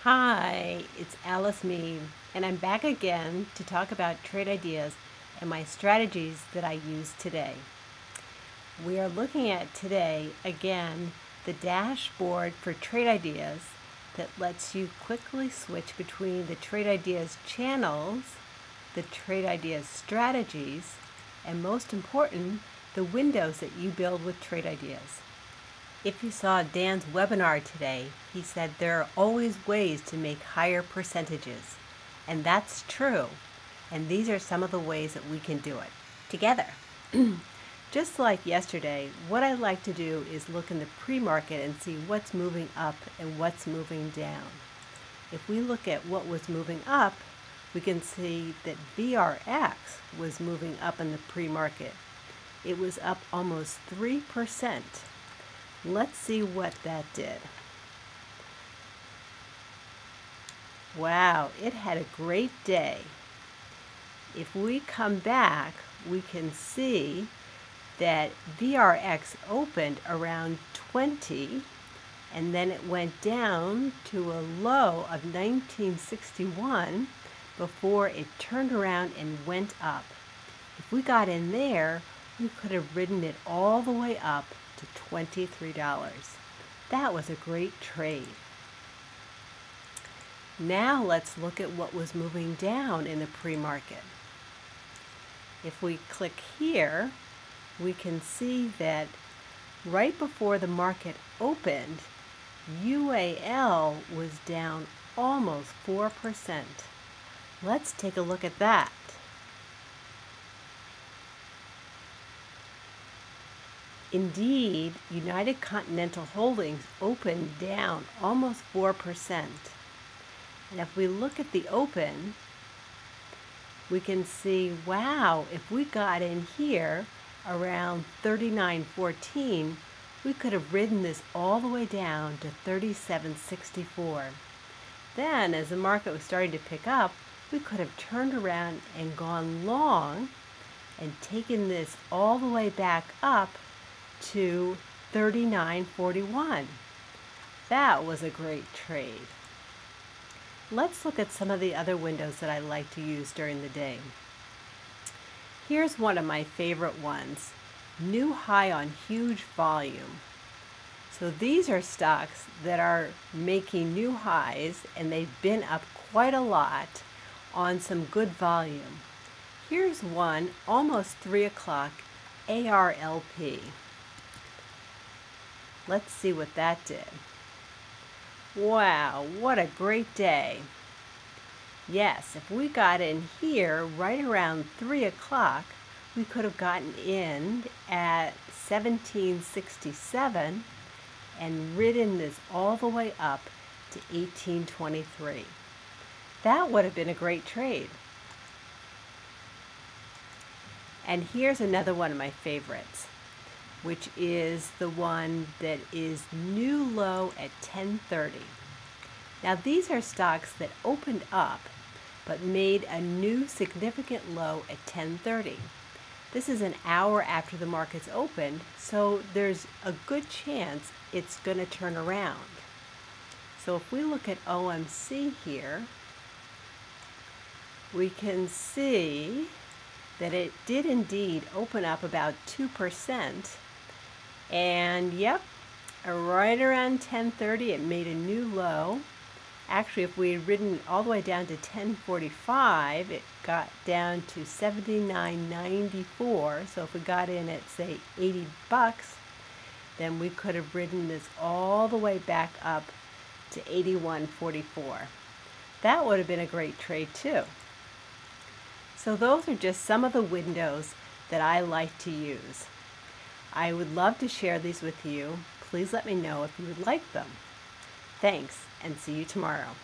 Hi, it's Alice Mead, and I'm back again to talk about trade ideas and my strategies that I use today. We are looking at today, again, the dashboard for trade ideas that lets you quickly switch between the trade ideas channels, the trade ideas strategies, and most important, the windows that you build with trade ideas. If you saw Dan's webinar today, he said there are always ways to make higher percentages. And that's true. And these are some of the ways that we can do it together. Just like yesterday, what I like to do is look in the pre-market and see what's moving up and what's moving down. If we look at what was moving up, we can see that VRX was moving up in the pre-market. It was up almost 3%. Let's see what that did. Wow, it had a great day. If we come back, we can see that VRX opened around 20 and then it went down to a low of 1961 before it turned around and went up. If we got in there, we could have ridden it all the way up to $23. That was a great trade. Now let's look at what was moving down in the pre-market. If we click here, we can see that right before the market opened, UAL was down almost 4%. Let's take a look at that. Indeed, United Continental Holdings opened down almost 4%. And if we look at the open, we can see, wow, if we got in here around 39.14, we could have ridden this all the way down to 37.64. Then, as the market was starting to pick up, we could have turned around and gone long and taken this all the way back up to 39.41. That was a great trade. Let's look at some of the other windows that I like to use during the day. Here's one of my favorite ones, new high on huge volume. So these are stocks that are making new highs and they've been up quite a lot on some good volume. Here's one, almost 3 o'clock, ARLP. Let's see what that did. Wow, what a great day. Yes, if we got in here right around 3 o'clock, we could have gotten in at 1767 and ridden this all the way up to 1823. That would have been a great trade. And here's another one of my favorites, which is the one that is new low at 10:30. Now these are stocks that opened up but made a new significant low at 10:30. This is an hour after the market's opened, so there's a good chance it's going to turn around. So if we look at OMC here, we can see that it did indeed open up about 2%. And yep, right around 10:30 it made a new low. Actually, if we had ridden all the way down to 10:45, it got down to 79.94. So if we got in at, say, $80, then we could have ridden this all the way back up to 81.44. That would have been a great trade too. So those are just some of the windows that I like to use. I would love to share these with you. Please let me know if you would like them. Thanks, and see you tomorrow.